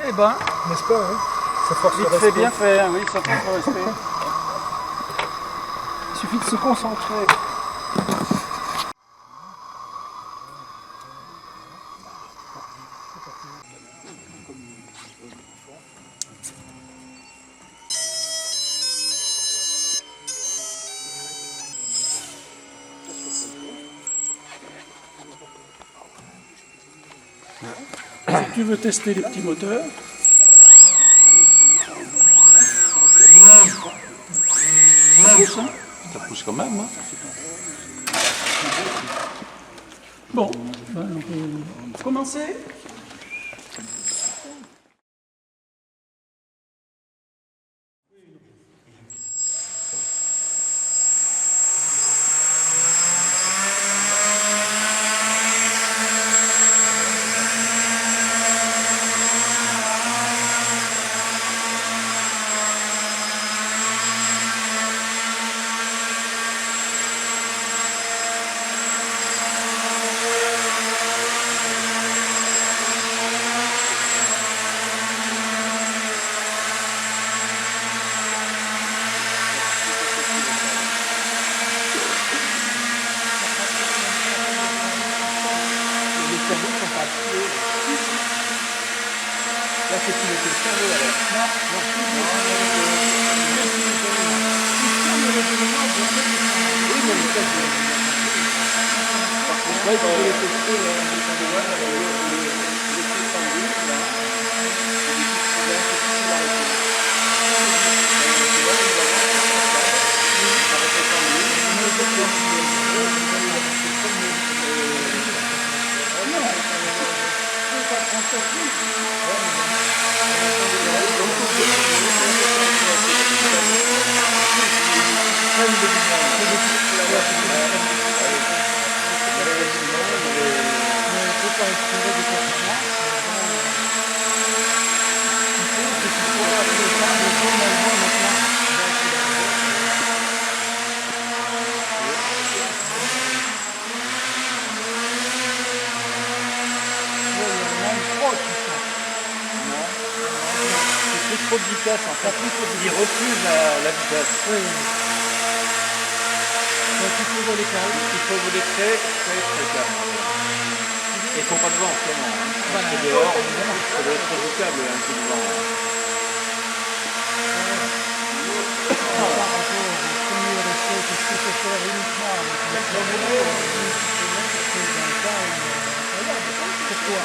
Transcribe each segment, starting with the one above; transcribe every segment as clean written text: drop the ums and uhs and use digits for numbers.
Eh ben, n'est-ce pas, hein? Ça force le vite respect. fait, bien fait, hein, oui, ça force le respect. Il suffit de se concentrer. Si tu veux tester les petits moteurs, ça pousse, hein? Ça pousse quand même. Hein. Bon, ben, on peut commencer. Là, c'est qu'il était serré alors. Non, oui, mais le cas, il faut les tester. Trop de vitesse en fait. Il refuse la vitesse. Oui. Donc il faut voler calme. Il faut voler très calme. Et il ne faut pas de vent en ce moment. Hein. Voilà. Parce que dehors, ça doit être redoutable un peu de vent. Pourquoi?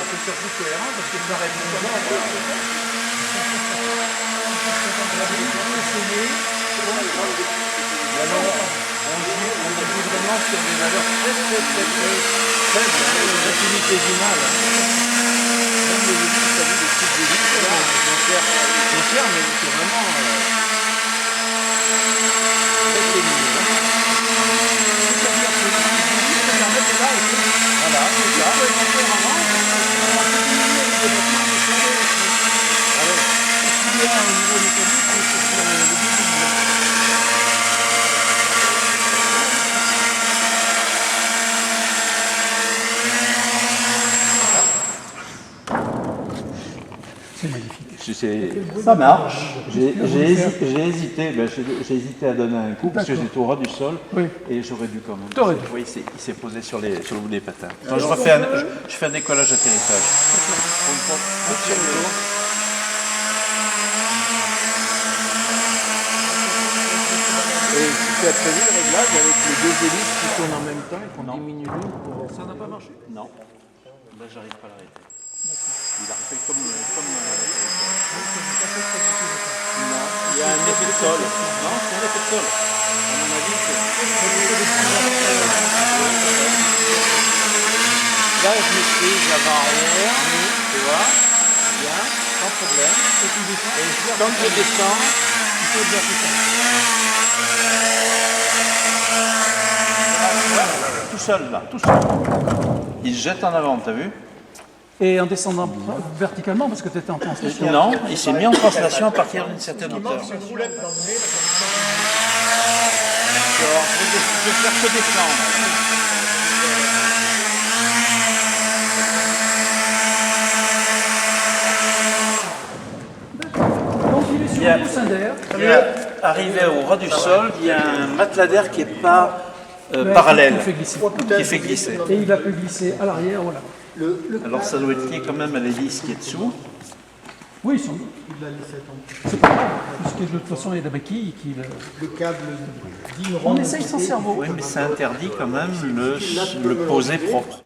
C'est surtout cohérent parce que ça répond pas. On joue vraiment sur des valeurs très faibles, infinitésimales. Même les élites, ça dit des types d'élites, j'en sers, mais c'est vraiment très féminin. Voilà, c'est ça. C'est magnifique. Ça marche. J'ai hésité à donner un coup parce que j'étais au ras du sol et j'aurais dû quand même. Oui, il s'est posé sur le bout des patins. Donc je fais un décollage atterrissage. Et si tu as prévu le réglage avec les deux hélices qui tournent en même temps et qu'on diminue l'une pour... Ça n'a pas marché? Non. Là, j'arrive pas à l'arrêter. Il a refait comme Non, il y a un effet de sol. Non, c'est un effet de sol. À mon avis, c'est... Là, je maîtrise l'avant-arrière, tu vois, bien, sans problème. Et quand je descends, il faut bien tout ça. tout seul, là, tout seul. Il se jette en avant, t'as vu? Et en descendant verticalement, parce que tu étais en translation. Non, il s'est mis en translation à partir d'une certaine hauteur. C'est une roulette dans le nez. Je vais faire que descendre. Arrivé au ras du sol, il y a un matelas d'air qui n'est pas parallèle, qui fait glisser. Et il va plus glisser à l'arrière, voilà. Alors ça doit être lié quand même à l'hélice qui est dessous. Oui, sans doute. C'est pas grave, puisque de toute façon, il y a la béquille qui... Le câble On essaye sans cerveau. Oui, mais ça interdit quand même le poser propre.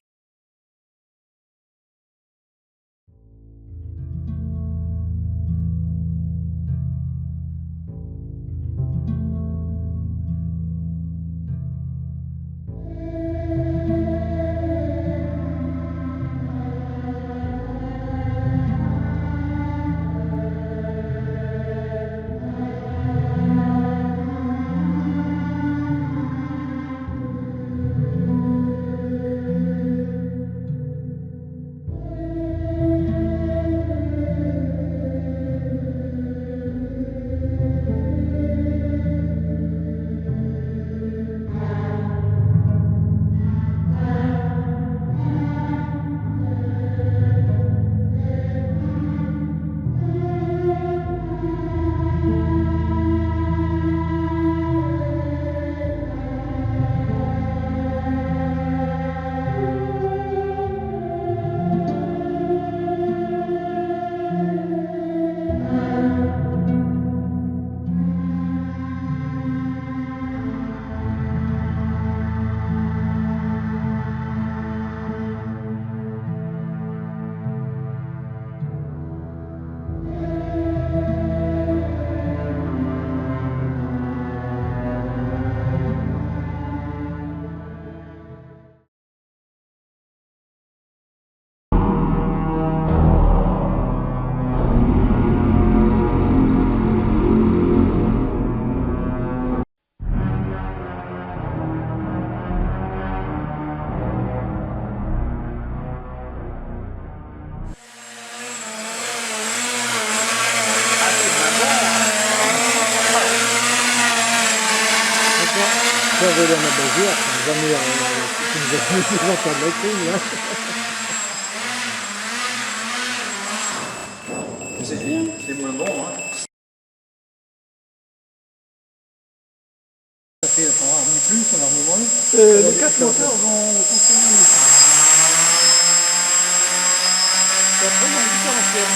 J'avais dans ma basière, jamais tu nous as fait entendre la crise, là. C'est bien, c'est moins bon. Hein. Ça fait on a remis plus, on a remis moins. Les 4 moteurs vont fonctionner. Et après, il y a un différentiel.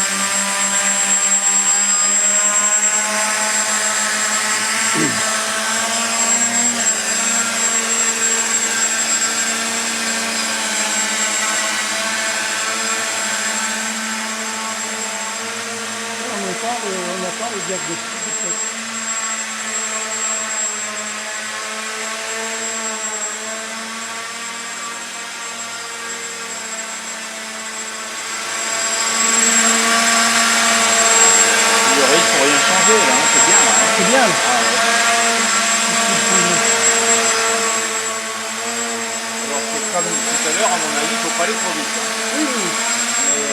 On attend le diagnostic de fait. Il faut rien changer là, hein, c'est bien là. Hein. C'est bien. Alors c'est comme tout à l'heure, à mon avis, il ne faut pas aller trop vite. Hein. Oui. Mais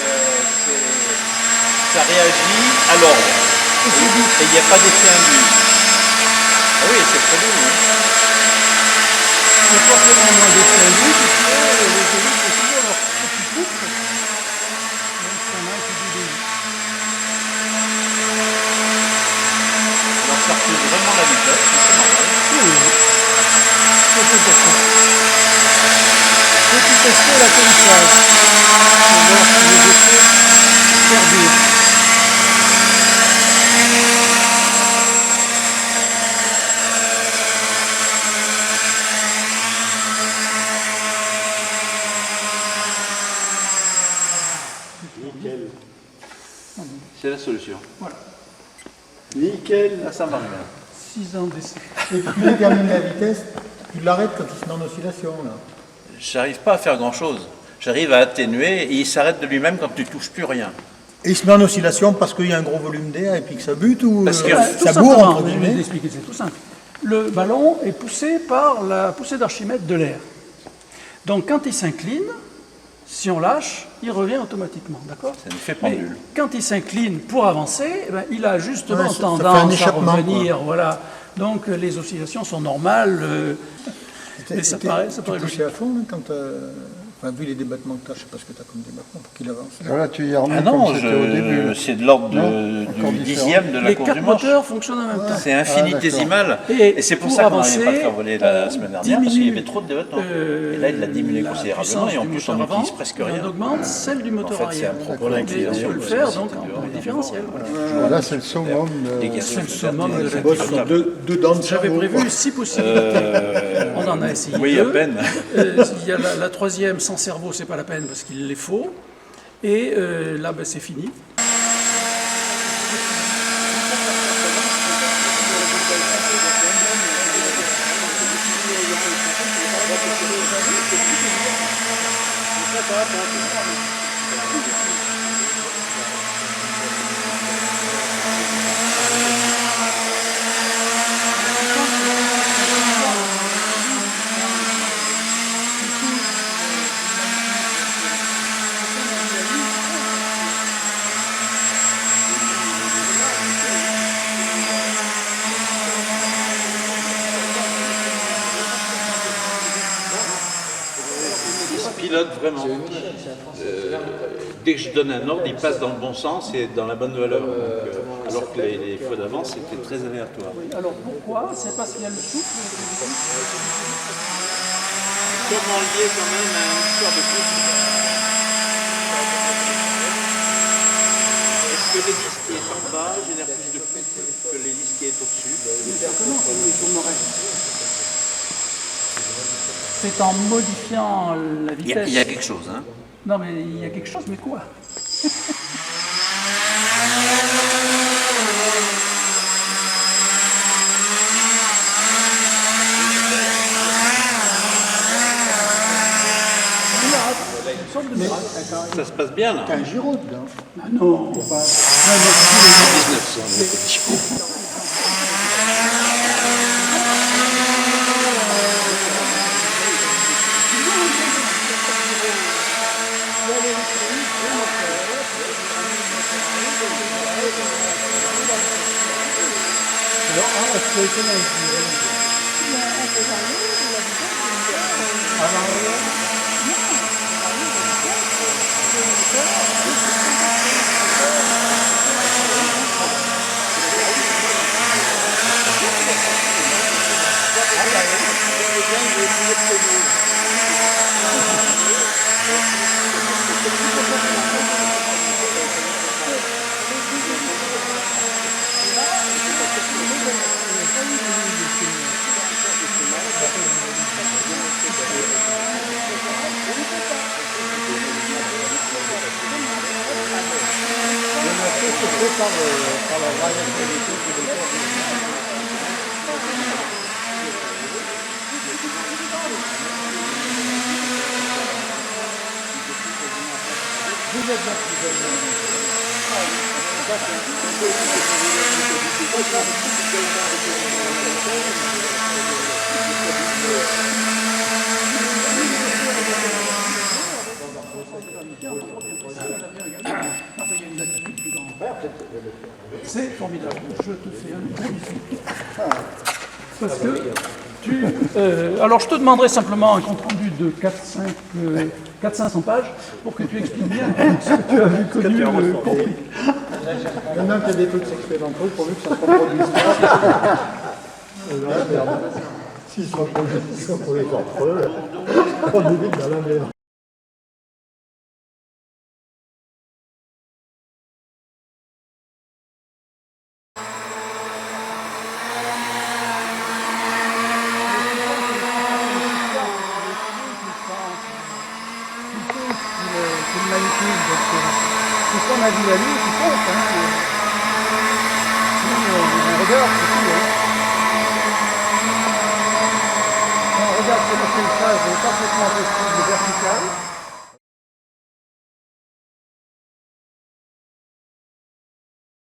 ça réagit à l'ordre. Et il n'y a pas d'effet induit. Ah oui, c'est très bien. Hein. C'est forcément moins d'effet induit, puisque les hélices ont toujours leur petit couple. Donc ça n'a que du début. Alors ça repousse vraiment la vitesse, c'est normal. Oui. C'est important. Et puis tester l'atterrissage. Pour voir si les effets perdurent. C'est la solution. Voilà. Nickel. Là, ça marche bien. 6 ans d'essai. Et puis le termine la vitesse, tu l'arrêtes quand il se met en oscillation, là. J'arrive pas à faire grand-chose. J'arrive à atténuer et il s'arrête de lui-même quand tu touches plus rien. Et il se met en oscillation parce qu'il y a un gros volume d'air et puis que ça bute ou Parce que ça bourre, entre Je vais guillemets. vous expliquer, c'est tout simple. Le ballon est poussé par la poussée d'Archimède de l'air. Donc quand il s'incline, si on lâche, il revient automatiquement, d'accord? C'est un effet Mais pendule. quand il s'incline pour avancer, eh ben, il a justement Ouais, ça fait un tendance à échappement, revenir, voilà. Donc les oscillations sont normales, mais ça paraît Tu logique. poussais à fond là, quand Enfin, vu les débattements que tu as, je ne sais pas ce que tu as comme débattement pour qu'il avance. Voilà, tu y as remis Ah non, comme c'était au début. c'est de l'ordre Non, encore du différent. dixième de la Les courbe 4 du manche. moteurs fonctionnent en même temps. C'est infinitésimal. Et Et c'est pour pour ça qu'on avancer, n'arrivait pas à le faire voler la semaine dernière, parce qu'il y avait trop de débattements. euh, Et là, il l'a diminué la considérablement, puissance et en du plus, on moteur n'utilise avant, presque et rien. on augmente celle du moteur En fait, c'est arrière. un propre Mais d'inclinaison. on peut le faire donc en différentiel. Voilà. Voilà, c'est le summum. C'est le summum de la Bosse sur deux dents de J'avais cerveau. prévu 6 possibilités. On en a essayé Oui, 2. à peine. Il y a la troisième sans cerveau, c'est pas la peine parce qu'il les faut. Et là, ben, c'est fini. Il se pilote vraiment. Dès que je donne un ordre, il passe dans le bon sens et dans la bonne valeur. Donc, alors que les fois d'avant, c'était très aléatoire. Alors pourquoi? C'est parce qu'il y a le souffle. Comment lié quand même à une histoire de couple? Est-ce que l'hélice qui est en bas génère plus de couple que l'hélice qui est au-dessus? C'est en modifiant la vitesse. Il y a quelque chose, hein? Non, mais il y a quelque chose, mais quoi? Ça se passe bien là. Un Giraud dedans. Ah non, 1900. c'est formidable. Je te fais un gros bisou. Parce que tu... alors, je te demanderai simplement un compte-rendu de 400-500 pages pour que tu expliques bien ce que tu as vu, connu, compris. Maintenant qu'il y a des trucs expérimentaux, pour lui que ça se reproduise pas. S'ils se reproduisent, pour les entre eux, on est vite dans la merde. qu'il manipule. Donc, tout ce qu'on a vu à lui, c'est faux. On regarde, c'est tout. On regarde que le paysage est parfaitement possible vertical.